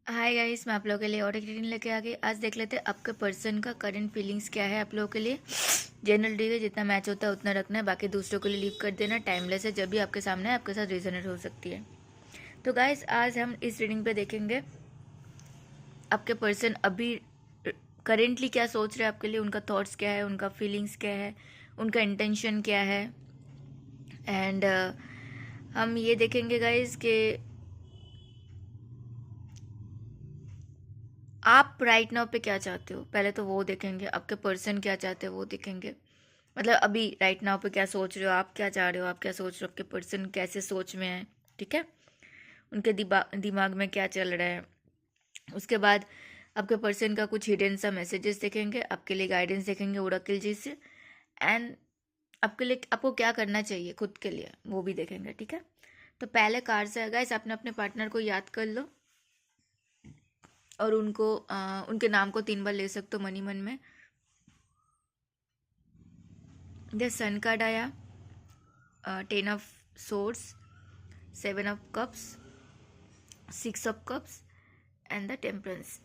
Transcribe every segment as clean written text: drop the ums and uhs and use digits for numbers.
Hi guys, मैं आप लोगों के लिए और एक रीडिंग लेके आ गई। आज देख लेते हैं आपके पर्सन का करंट फीलिंग्स क्या है आप लोगों के लिए। जनरल रीडिंग है, जितना मैच होता है उतना रखना है, बाकी दूसरों के लिए लीव कर देना। टाइमलेस है, जब भी आपके सामने है आपके साथ रेजोनेट हो सकती है। तो गाइस, आज हम इस रीडिंग पे देखेंगे आपके पर्सन अभी करेंटली क्या सोच रहे हैं आपके लिए, उनका थॉट्स क्या है, उनका फीलिंग्स क्या है, उनका इंटेंशन क्या है। एंड हम ये देखेंगे गाइस कि आप राइट नाउ पे क्या चाहते हो। पहले तो वो देखेंगे आपके पर्सन क्या चाहते हैं, वो देखेंगे। मतलब अभी राइट नाउ पे क्या सोच रहे हो, आप क्या चाह रहे हो, आप क्या सोच रहे हो, आपके पर्सन कैसे सोच में है। ठीक है, उनके दिमाग में क्या चल रहा है। उसके बाद आपके पर्सन का कुछ हिडन सा मैसेजेस देखेंगे, आपके लिए गाइडेंस देखेंगे ओरेकल जी से। एंड आपके लिए आपको क्या करना चाहिए खुद के लिए, वो भी देखेंगे। ठीक है, तो पहले कार्ड से गाइस अपने अपने पार्टनर को याद कर लो और उनको उनके नाम को 3 बार ले सकते हो मनी मन में। द सन कार्ड आया, 10 of swords, 7 of cups, 6 of cups and the temperance.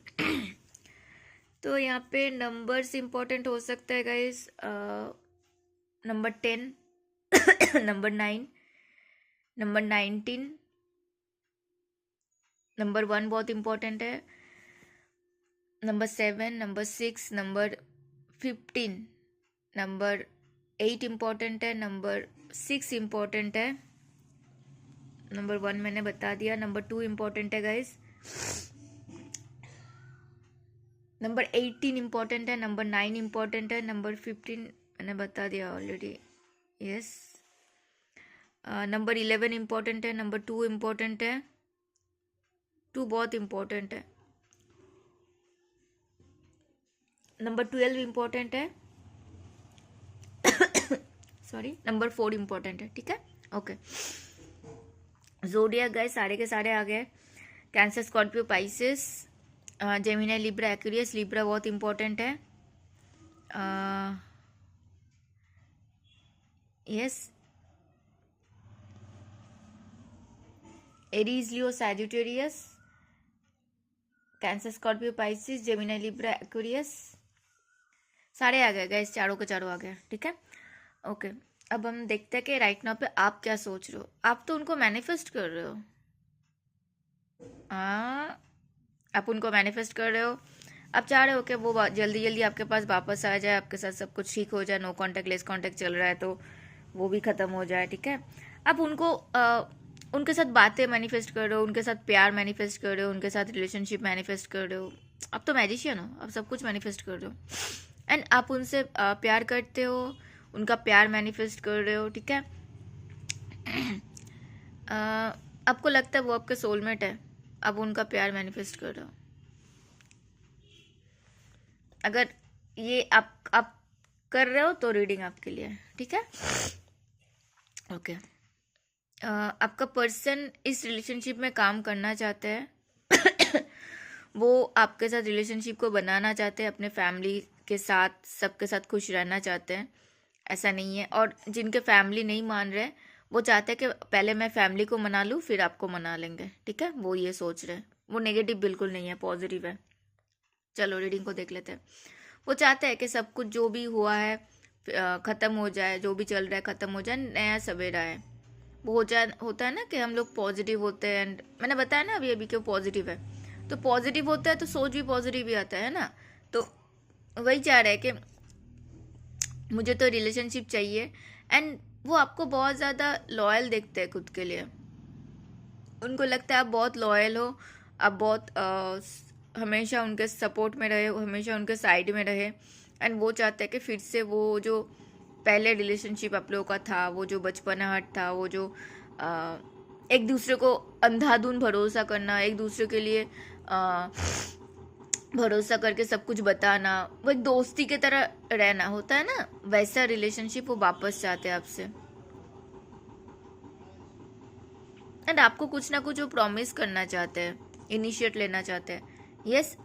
तो यहाँ पे नंबर्स इंपॉर्टेंट हो सकता है guys. Number 10, number 9, number 19, number 1 बहुत इंपॉर्टेंट है, number 7, number 6, number 15, number 8 important है, नंबर 6 इम्पॉर्टेंट है, नंबर 1 मैंने बता दिया, नंबर 2 इम्पॉर्टेंट है गाइस, नंबर 18 इम्पॉर्टेंट है, नंबर 9 इम्पॉर्टेंट है, नंबर 15 मैंने बता दिया ऑलरेडी। यस, नंबर 11 इम्पॉर्टेंट है, नंबर 2 इम्पॉर्टेंट है, 2 बहुत इम्पॉर्टेंट है, नंबर 12 इम्पॉर्टेंट है, सॉरी नंबर 4 इम्पॉर्टेंट है। ठीक है, ओके। ज़ोडिएक गाइस सारे के सारे आ गए। Cancer, Scorpio, Pisces, Gemini, Libra, Aquarius. Libra बहुत इम्पोर्टेंट है। Yes, Aries, Leo, Sagittarius, Cancer, Scorpio, Pisces, Gemini, Libra, Aquarius. सारे आ गए गाइस, चारों के चारों आ गए। ठीक है, ओके। अब हम देखते हैं कि राइट नाउ पे आप क्या सोच रहे हो। आप तो उनको मैनिफेस्ट कर रहे हो। हाँ, आप उनको मैनिफेस्ट कर रहे हो। आप चाह रहे हो कि वो जल्दी जल्दी आपके पास वापस आ जाए, आपके साथ सब कुछ ठीक हो जाए। नो कांटेक्ट, लेस कांटेक्ट चल रहा है तो वो भी ख़त्म हो जाए। ठीक है, आप उनको उनके साथ बातें मैनिफेस्ट कर रहे हो, उनके साथ प्यार मैनिफेस्ट कर रहे हो, उनके साथ रिलेशनशिप मैनिफेस्ट कर रहे हो। आप तो मैजिशियन हो, आप सब कुछ मैनिफेस्ट कर रहे हो। एंड आप उनसे प्यार करते हो, उनका प्यार मैनिफेस्ट कर रहे हो। ठीक है, आपको लगता है वो आपके सोलमेट है, आप उनका प्यार मैनिफेस्ट कर रहे हो। अगर ये आप कर रहे हो तो रीडिंग आपके लिए है। ठीक है, ओके। आपका पर्सन इस रिलेशनशिप में काम करना चाहते हैं। वो आपके साथ रिलेशनशिप को बनाना चाहते हैं, अपने फैमिली के साथ सबके साथ खुश रहना चाहते हैं। ऐसा नहीं है। और जिनके फैमिली नहीं मान रहे, वो चाहते हैं कि पहले मैं फैमिली को मना लूँ फिर आपको मना लेंगे। ठीक है, वो ये सोच रहे हैं। वो नेगेटिव बिल्कुल नहीं है, पॉजिटिव है। चलो रीडिंग को देख लेते हैं। वो चाहते हैं कि सब कुछ जो भी हुआ है ख़त्म हो जाए, जो भी चल रहा है ख़त्म हो जाए, नया सवेरा है। वो हो जाए, होता है ना कि हम लोग पॉजिटिव होते हैं। एंड मैंने बताया ना अभी अभी कि वो पॉजिटिव है, तो पॉजिटिव होता है तो सोच भी पॉजिटिव ही आता है ना। तो वही चाह रहे हैं कि मुझे तो रिलेशनशिप चाहिए। एंड वो आपको बहुत ज़्यादा लॉयल देखते हैं खुद के लिए। उनको लगता है आप बहुत लॉयल हो, आप बहुत हमेशा उनके सपोर्ट में रहे, हमेशा उनके साइड में रहे। एंड वो चाहते हैं कि फिर से वो जो पहले रिलेशनशिप आप लोगों का था, वो जो बचपनाहट था, वो जो एक दूसरे को अंधाधुन भरोसा करना, एक दूसरे के लिए भरोसा करके सब कुछ बताना, वो एक दोस्ती की तरह रहना होता है ना, वैसा रिलेशनशिप वो वापस चाहते हैं आपसे। एंड आपको कुछ ना कुछ वो प्रॉमिस करना चाहते हैं, इनिशिएट लेना चाहते हैं। यस,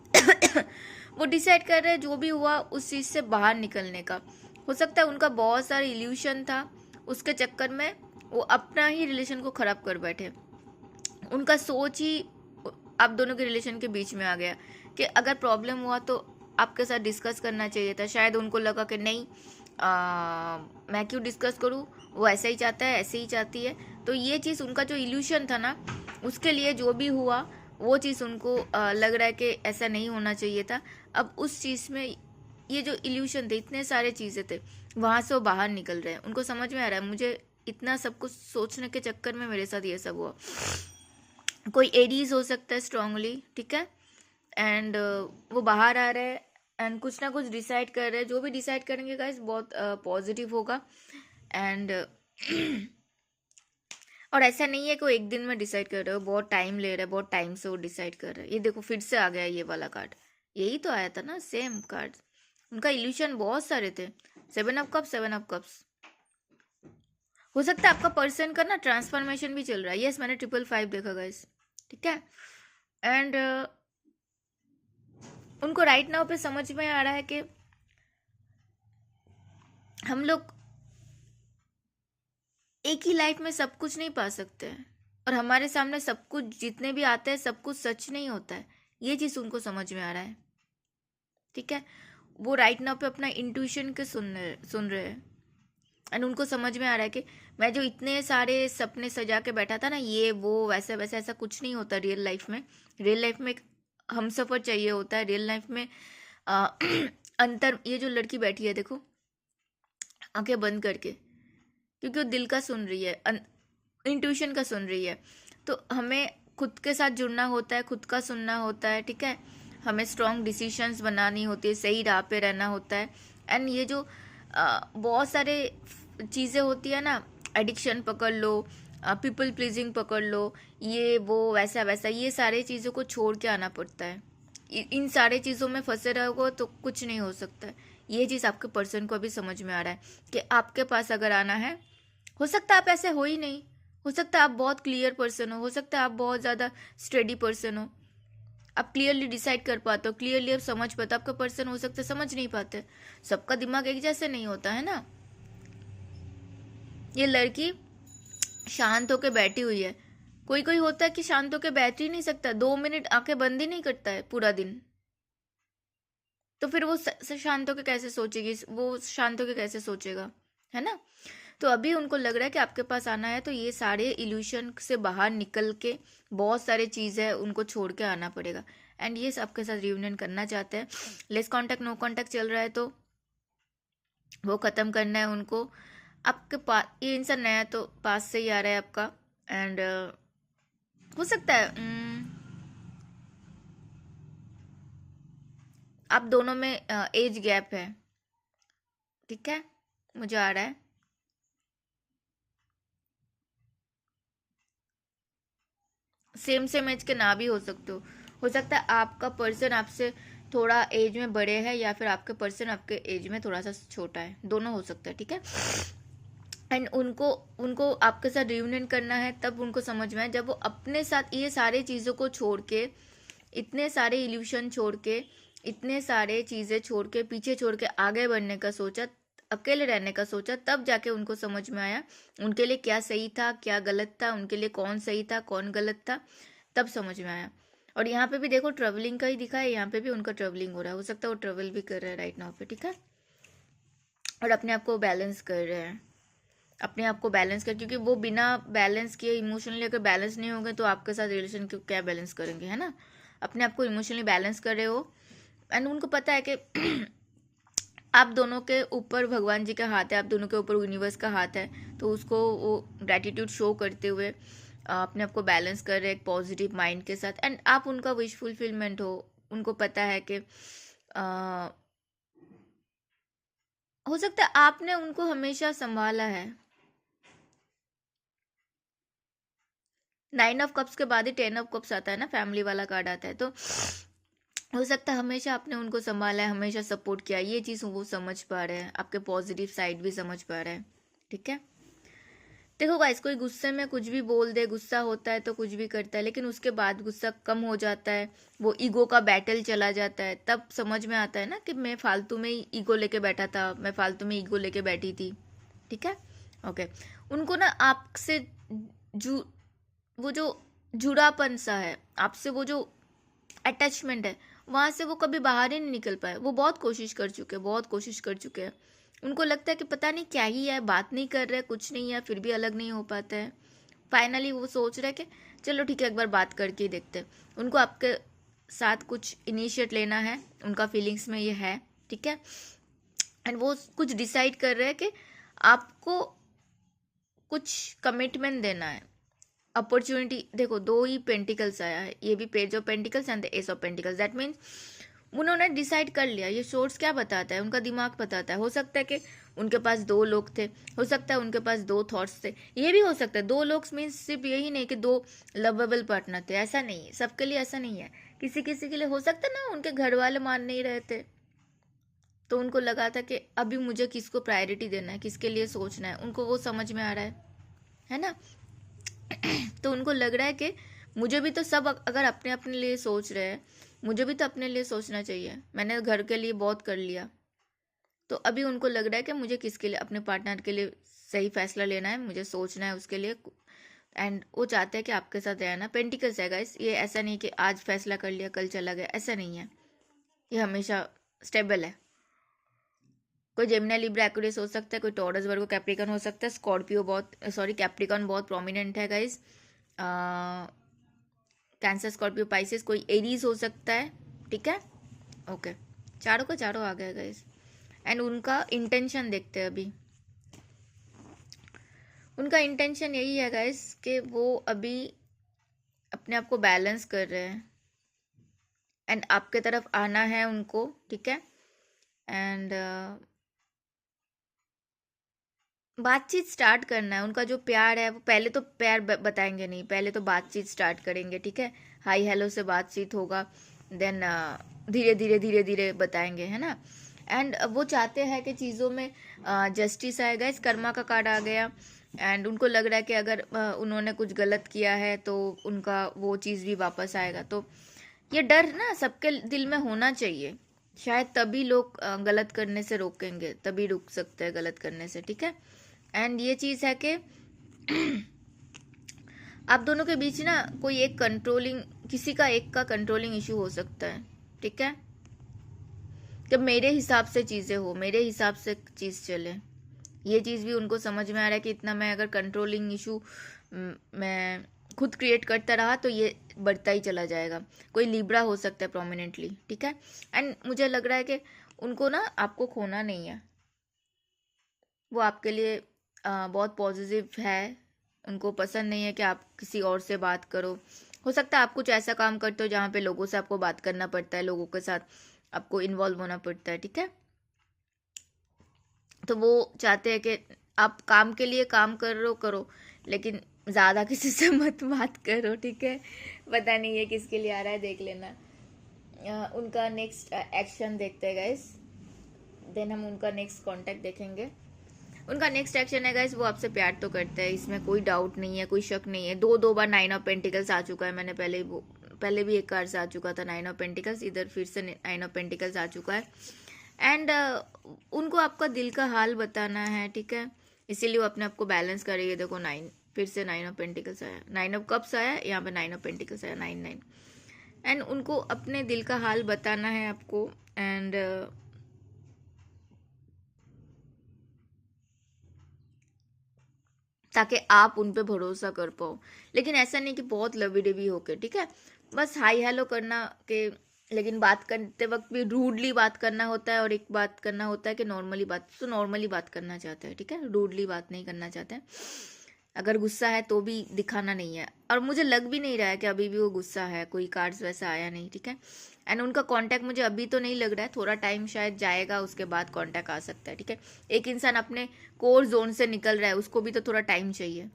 वो डिसाइड कर रहे हैं जो भी हुआ उस चीज़ से बाहर निकलने का। हो सकता है उनका बहुत सारा इल्यूशन था, उसके चक्कर में वो अपना ही रिलेशन को ख़राब कर बैठे। उनका सोच ही आप दोनों के रिलेशन के बीच में आ गया कि अगर प्रॉब्लम हुआ तो आपके साथ डिस्कस करना चाहिए था। शायद उनको लगा कि नहीं, मैं क्यों डिस्कस करूँ, वो ऐसा ही चाहता है, ऐसे ही चाहती है। तो ये चीज़ उनका जो इल्यूशन था ना, उसके लिए जो भी हुआ वो चीज़ उनको लग रहा है कि ऐसा नहीं होना चाहिए था। अब उस चीज़ में ये जो इल्यूशन थे, इतने सारे चीज़ें थे, वहाँ से वो बाहर निकल रहे हैं। उनको समझ में आ रहा है मुझे इतना सब कुछ सोचने के चक्कर में मेरे साथ ये सब हुआ। कोई एडीज हो सकता है स्ट्रांगली, ठीक है, एंड वो बाहर आ रहे हैं एंड कुछ ना कुछ डिसाइड कर रहे हैं। जो भी डिसाइड करेंगे गाइस बहुत पॉजिटिव होगा। एंड और ऐसा नहीं है कि वो एक दिन में डिसाइड कर रहे हो, बहुत टाइम ले रहा है, बहुत टाइम से वो डिसाइड कर रहे हैं। ये देखो फिर से आ गया ये वाला कार्ड, यही तो आया था ना, सेम कार्ड। उनका इल्यूशन बहुत सारे थे। 7 ऑफ कप्स, 7 ऑफ कप्स। हो सकता है आपका पर्सन का ना ट्रांसफॉर्मेशन भी चल रहा है। यस, मैंने 555 देखा गाइस, ठीक है। एंड उनको राइट नाउ पे समझ में आ रहा है कि हम लोग एक ही लाइफ में सब कुछ नहीं पा सकते हैं, और हमारे सामने सब कुछ जितने भी आते हैं सब कुछ सच नहीं होता है। ये चीज़ उनको समझ में आ रहा है, ठीक है। वो राइट नाउ पे अपना इंट्यूशन के सुन रहे हैं। एंड उनको समझ में आ रहा है कि मैं जो इतने सारे सपने सजा के बैठा था ना, ये वो वैसे वैसे, ऐसा कुछ नहीं होता रियल लाइफ में। रियल लाइफ में हम सफ़र चाहिए होता है। रियल लाइफ में अंतर, ये जो लड़की बैठी है देखो आंखें बंद करके, क्योंकि वो दिल का सुन रही है, इंट्यूशन का सुन रही है। तो हमें खुद के साथ जुड़ना होता है, खुद का सुनना होता है, ठीक है। हमें स्ट्रॉन्ग डिसीशंस बनानी होती है, सही राह पे रहना होता है। एंड ये जो बहुत सारे चीज़ें होती है ना, एडिक्शन पकड़ लो, पीपल प्लीजिंग पकड़ लो, ये वो वैसा वैसा, ये सारे चीज़ों को छोड़ के आना पड़ता है। इन सारे चीज़ों में फंसे रहोगे तो कुछ नहीं हो सकता है। ये चीज़ आपके पर्सन को भी समझ में आ रहा है कि आपके पास अगर आना है, हो सकता है आप ऐसे हो ही नहीं, हो सकता है आप बहुत क्लियर पर्सन हो सकता है आप बहुत ज़्यादा स्टडी पर्सन हो, आप क्लियरली डिसाइड कर पाते हो, क्लियरली आप समझ पाते हो। आपका पर्सन हो सकता है समझ नहीं पाते, सबका दिमाग एक जैसे नहीं होता है ना। ये लड़की शांत होकर बैठी हुई है। कोई कोई होता है कि शांत होकर बैठ ही नहीं सकता, 2 मिनट आंखें बंद ही नहीं करता है पूरा दिन। तो फिर वो शांत होकर कैसे सोचेगी, वो शांत होकर कैसे सोचेगा, है ना। तो अभी उनको लग रहा है कि आपके पास आना है तो ये सारे इल्यूशन से बाहर निकल के बहुत सारे चीज़ें उनको छोड़ के आना पड़ेगा। एंड ये आपके साथ रियूनियन करना चाहते हैं। लेस कांटेक्ट नो कांटेक्ट चल रहा है तो वो ख़त्म करना है उनको। आपके पास ये इंसान नया तो पास से ही आ रहा है आपका। एंड हो सकता है आप दोनों में एज गैप है, ठीक है, मुझे आ रहा है। सेम एज के ना भी हो सकते हो सकता है आपका पर्सन आपसे थोड़ा एज में बड़े है या फिर आपके पर्सन आपके एज में थोड़ा सा छोटा है, दोनों हो सकता है, ठीक है। एंड उनको आपके साथ रियूनियन करना है, तब उनको समझ में आए जब वो अपने साथ ये सारे चीज़ों को छोड़ के, इतने सारे इल्यूशन छोड़ के, इतने सारे चीज़ें छोड़ के, पीछे छोड़ के आगे बढ़ने का सोचा, अकेले रहने का सोचा, तब जाके उनको समझ में आया उनके लिए क्या सही था क्या गलत था, उनके लिए कौन सही था कौन गलत था, तब समझ में आया। और यहाँ पे भी देखो ट्रेवलिंग का ही दिखा है, यहाँ पे भी उनका ट्रेवलिंग हो रहा है, हो सकता है वो ट्रेवल भी कर रहे हैं राइट नाउ पे, ठीक है। और अपने आप को बैलेंस कर रहे हैं, अपने आप को बैलेंस कर, क्योंकि वो बिना बैलेंस किए इमोशनली अगर बैलेंस नहीं होंगे तो आपके साथ रिलेशन को क्या बैलेंस करेंगे, है ना। अपने आप को इमोशनली बैलेंस कर रहे हो। एंड उनको पता है कि आप दोनों के ऊपर भगवान जी का हाथ है, आप दोनों के ऊपर यूनिवर्स का हाथ है। तो उसको वो ग्रैटिट्यूड शो करते हुए अपने आप को बैलेंस कर रहे हैं एक पॉजिटिव माइंड के साथ। एंड आप उनका विश फुलफिलमेंट हो। उनको पता है कि हो सकता है आपने उनको हमेशा संभाला है। 9 ऑफ कप्स के बाद ही 10 ऑफ कप्स आता है ना, फैमिली वाला कार्ड आता है। तो हो सकता है हमेशा आपने उनको संभाला है, हमेशा सपोर्ट किया, ये चीज़ वो समझ पा रहे हैं, आपके पॉजिटिव साइड भी समझ पा रहे हैं, ठीक है। देखो गाइस, कोई गुस्से में कुछ भी बोल दे, गुस्सा होता है तो कुछ भी करता है, लेकिन उसके बाद गुस्सा कम हो जाता है, वो ईगो का बैटल चला जाता है, तब समझ में आता है ना कि मैं फालतू में ही ईगो लेके बैठा था, मैं फालतू में ईगो लेके बैठी थी, ठीक है। ओके, उनको ना आपसे वो जो जुड़ापन सा है आपसे, वो जो अटैचमेंट है वहाँ से वो कभी बाहर ही नहीं निकल पाए। वो बहुत कोशिश कर चुके हैं, बहुत कोशिश कर चुके हैं। उनको लगता है कि पता नहीं क्या ही है, बात नहीं कर रहे, कुछ नहीं है, फिर भी अलग नहीं हो पाते हैं। फाइनली वो सोच रहे हैं कि चलो ठीक है, एक बार बात करके ही देखते हैं। उनको आपके साथ कुछ इनिशिएट लेना है, उनका फीलिंग्स में ये है, ठीक है। एंड वो कुछ डिसाइड कर रहे हैं कि आपको कुछ कमिटमेंट देना है, अपॉर्चुनिटी। देखो, 2 ही पेंटिकल्स आया है, ये भी page of pentacles and the S of pentacles. That means उन्होंने डिसाइड कर लिया। ये सोर्स क्या बताता है, उनका दिमाग बताता है। हो सकता है कि उनके पास 2 लोग थे, हो सकता है उनके पास 2 थॉट्स थे, ये भी हो सकता है 2 लोग मीन्स सिर्फ यही नहीं कि 2 लवेबल पार्टनर थे, ऐसा नहीं है। सबके लिए ऐसा नहीं है, किसी किसी के लिए हो सकता है ना उनके घर वाले मान नहीं रहे थे, तो उनको लगा था कि अभी मुझे किसको प्रायोरिटी देना है, किसके लिए सोचना है, उनको वो समझ में आ रहा है ना। तो उनको लग रहा है कि मुझे भी तो सब अगर अपने अपने लिए सोच रहे हैं, मुझे भी तो अपने लिए सोचना चाहिए। मैंने घर के लिए बहुत कर लिया, तो अभी उनको लग रहा है कि मुझे किसके लिए, अपने पार्टनर के लिए सही फैसला लेना है, मुझे सोचना है उसके लिए। एंड वो चाहते हैं कि आपके साथ रहना। पेंटिकल्स है गाइस, ये ऐसा नहीं कि आज फैसला कर लिया कल चला गया, ऐसा नहीं है। ये हमेशा स्टेबल है। कोई जेमिनी लिब्रा एक्वेरियस हो सकता है, कोई टॉरस वर्गो कैप्रिकॉन हो सकता है, स्कॉर्पियो कैप्रिकॉन बहुत प्रोमिनेंट है गाइस। कैंसर, स्कॉर्पियो, पाइसेस, कोई एरीज हो सकता है, ठीक है। ओके, चारों का चारों आ गया गाइस। एंड उनका इंटेंशन देखते हैं अभी। उनका इंटेंशन यही है गाइस कि वो अभी अपने आप को बैलेंस कर रहे हैं एंड आपके तरफ आना है उनको, ठीक है। एंड बातचीत स्टार्ट करना है। उनका जो प्यार है वो पहले तो प्यार बताएंगे नहीं, पहले तो बातचीत स्टार्ट करेंगे, ठीक है। हाई हेलो से बातचीत होगा, देन धीरे धीरे धीरे धीरे बताएंगे, है ना। एंड वो चाहते हैं कि चीज़ों में जस्टिस आएगा। इस कर्मा का कार्ड आ गया एंड उनको लग रहा है कि अगर उन्होंने कुछ गलत किया है तो उनका वो चीज़ भी वापस आएगा। तो ये डर ना सबके दिल में होना चाहिए, शायद तभी लोग गलत करने से रोकेंगे, तभी रुक सकते हैं गलत करने से, ठीक है। एंड ये चीज़ है कि आप दोनों के बीच ना कोई एक कंट्रोलिंग, किसी का एक का कंट्रोलिंग इशू हो सकता है, ठीक है। कि मेरे हिसाब से चीज़ें हो, मेरे हिसाब से चीज़ चले। ये चीज़ भी उनको समझ में आ रहा है कि इतना मैं अगर कंट्रोलिंग इशू मैं खुद क्रिएट करता रहा तो ये बढ़ता ही चला जाएगा। कोई लिब्रा हो सकता है प्रोमिनेंटली, ठीक है। एंड मुझे लग रहा है कि उनको ना आपको खोना नहीं है, वो आपके लिए बहुत पॉजिटिव है। उनको पसंद नहीं है कि आप किसी और से बात करो। हो सकता है आप कुछ ऐसा काम करते हो जहाँ पे लोगों से आपको बात करना पड़ता है, लोगों के साथ आपको इन्वॉल्व होना पड़ता है, ठीक है। तो वो चाहते हैं कि आप काम के लिए काम करो, लेकिन ज़्यादा किसी से मत बात करो, ठीक है। पता नहीं है किसके लिए आ रहा है, देख लेना। उनका नेक्स्ट एक्शन देखते हैं गाइस, देन हम उनका नेक्स्ट कांटेक्ट देखेंगे। उनका नेक्स्ट एक्शन है गाइस, वो आपसे प्यार तो करते हैं, इसमें कोई डाउट नहीं है, कोई शक नहीं है। दो बार 9 ऑफ पेंटिकल्स आ चुका है। मैंने पहले भी एक कार्ड से आ चुका था 9 ऑफ पेंटिकल्स, इधर फिर से 9 ऑफ पेंटिकल्स आ चुका है। एंड उनको आपका दिल का हाल बताना है, ठीक है। इसीलिए वो अपने आप को बैलेंस करेगी। देखो 9 फिर से 9 ऑफ पेंटिकल्स आया, 9 ऑफ कप्स आया, यहाँ पे 9 ऑफ पेंटिकल्स आया, 9 एंड उनको अपने दिल का हाल बताना है आपको। एंड ताकि आप उन पे भरोसा कर पाओ, लेकिन ऐसा नहीं कि बहुत लवी डवी होके, ठीक है। बस हाई हेलो करना के, लेकिन बात करते वक्त भी रूडली बात करना होता है, और एक बात करना होता है कि नॉर्मली बात, तो नॉर्मली बात करना चाहते हैं, ठीक है। रूडली बात नहीं करना चाहते हैं। अगर गुस्सा है तो भी दिखाना नहीं है, और मुझे लग भी नहीं रहा है कि अभी भी वो गुस्सा है, कोई कार्ड्स वैसा आया नहीं, ठीक है। एंड उनका कांटेक्ट मुझे अभी तो नहीं लग रहा है, थोड़ा टाइम शायद जाएगा, उसके बाद कांटेक्ट आ सकता है, ठीक है। एक इंसान अपने कोर जोन से निकल रहा है, उसको भी तो थोड़ा टाइम चाहिए।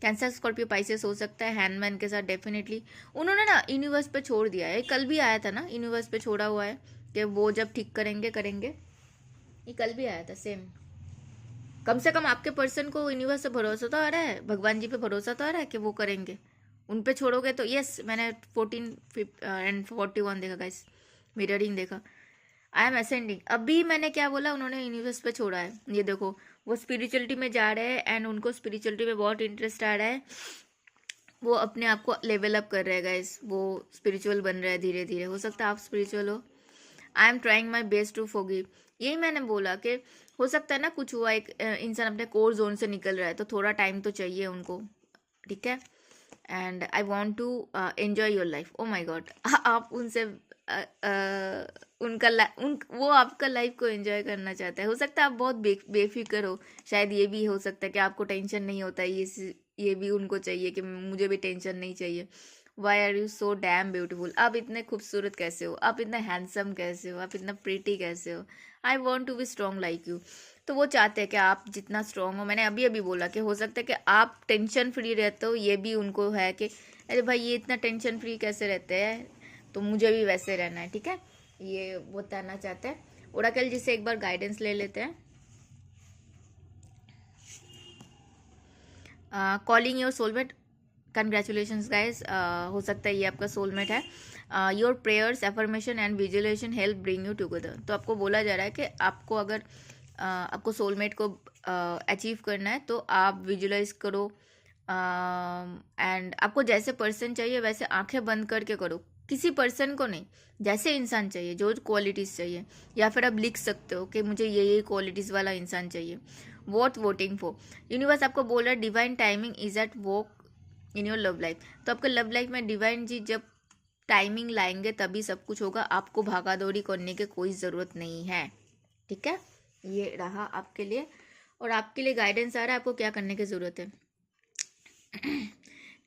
कैंसर, स्कॉर्पियो, पाइसेस हो सकता है, हैंडमैन के साथ डेफिनेटली उन्होंने ना यूनिवर्स पे छोड़ दिया है। कल भी आया था ना, यूनिवर्स पे छोड़ा हुआ है कि वो जब ठीक करेंगे। ये कल भी आया था सेम। कम से कम आपके पर्सन को यूनिवर्स से भरोसा तो आ रहा है, भगवान जी पे भरोसा तो आ रहा है कि वो करेंगे। उन पे छोड़ोगे तो यस, मैंने 14 एंड 41 देखा गाइस, मिररिंग देखा। आई एम असेंडिंग, अभी मैंने क्या बोला, उन्होंने यूनिवर्स पे छोड़ा है। ये देखो वो स्पिरिचुअलिटी में जा रहे हैं एंड उनको स्पिरिचुअलिटी में बहुत इंटरेस्ट आ रहा है। वो अपने आप को लेवल अप कर रहा है गाइस, वो स्पिरिचुअल बन रहा है धीरे धीरे। हो सकता है आप स्पिरिचुअल हो। I am trying my best to forgive, यही मैंने बोला कि हो सकता है ना कुछ हुआ, एक इंसान अपने कोर जोन से निकल रहा है तो थोड़ा टाइम तो चाहिए उनको, ठीक है। And I want to enjoy your life. Oh my God, आप उनसे वो आपका लाइफ को एंजॉय करना चाहता है। हो सकता है आप बहुत बेफिक्र हो, शायद ये भी हो सकता है कि आपको टेंशन नहीं होता है, ये भी उनको चाहिए कि मुझे भी टेंशन नहीं चाहिए। Why are you so damn beautiful, आप इतने खूबसूरत कैसे हो, आप इतना हैंडसम कैसे हो, आप इतना प्रीटी कैसे हो। I want to be strong like you. तो वो चाहते हैं कि आप जितना स्ट्रॉन्ग हो। मैंने अभी अभी बोला कि हो सकता है कि आप टेंशन फ्री रहते हो, ये भी उनको है कि अरे भाई ये इतना टेंशन फ्री कैसे रहते हैं, तो मुझे भी वैसे रहना है, ठीक है। ये वो बताना चाहते हैं। ओराकल जी से एक बार गाइडेंस ले लेते हैं। Calling your soulmate, congratulations guys, हो सकता है ये आपका सोलमेट है। Your prayers, affirmation and visualization help bring you together. तो आपको बोला जा रहा है कि आपको अगर आपको सोलमेट को अचीव करना है तो आप विजुअलाइज करो, एंड आपको जैसे पर्सन चाहिए वैसे आंखें बंद करके करो। किसी पर्सन को नहीं, जैसे इंसान चाहिए, जो क्वालिटीज़ चाहिए, या फिर आप लिख सकते हो कि मुझे ये क्वालिटीज़ वाला इंसान चाहिए। वॉट वोटिंग फॉर, यूनिवर्स आपको बोल रहा है divine timing is at work in your love life. तो आपके लव लाइफ में डिवाइन जी जब टाइमिंग लाएंगे तभी सब कुछ होगा, आपको भागा दौड़ी करने की कोई ज़रूरत नहीं है, ठीक है। ये रहा आपके लिए, और आपके लिए गाइडेंस आ रहा है आपको क्या करने की ज़रूरत है।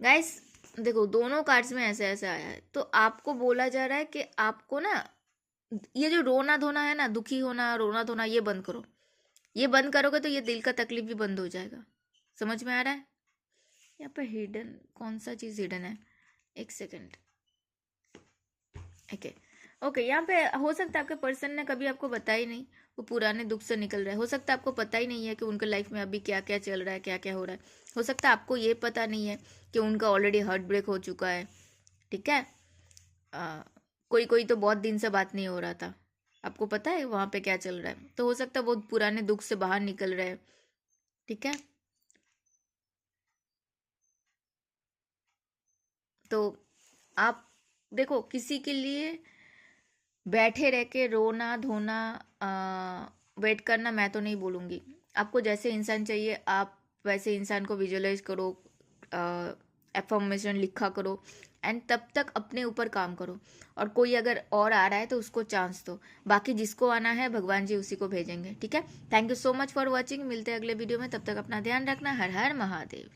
गाइस देखो, दोनों कार्ड्स में ऐसे ऐसे आया है, तो आपको बोला जा रहा है कि आपको ना ये जो रोना धोना है ना, दुखी होना, रोना धोना, ये बंद करो। ये बंद करोगे तो ये दिल का तकलीफ भी बंद हो जाएगा। समझ में आ रहा है। यहाँ पर हिडन, कौन सा चीज़ हिडन है, एक सेकेंड। ओके, यहाँ पे हो सकता है आपके पर्सन ने कभी आपको बताया ही नहीं, वो पुराने दुख से निकल रहा है। हो सकता है आपको पता ही नहीं है कि उनके लाइफ में अभी क्या क्या चल रहा है, क्या क्या हो रहा है। हो सकता है आपको ये पता नहीं है कि उनका ऑलरेडी हार्ट ब्रेक हो चुका है, ठीक है। कोई कोई तो बहुत दिन से बात नहीं हो रहा था, आपको पता है वहाँ पे क्या चल रहा है। तो हो सकता है वो पुराने दुख से बाहर निकल रहे हैं, ठीक है। तो आप देखो, किसी के लिए बैठे रह के रोना धोना, वेट करना मैं तो नहीं बोलूँगी। आपको जैसे इंसान चाहिए आप वैसे इंसान को विजुअलाइज करो, एफर्मेशन लिखा करो, एंड तब तक अपने ऊपर काम करो। और कोई अगर और आ रहा है तो उसको चांस दो, बाकी जिसको आना है भगवान जी उसी को भेजेंगे, ठीक है। Thank you so much for watching, मिलते हैं अगले वीडियो में, तब तक अपना ध्यान रखना। हर हर महादेव।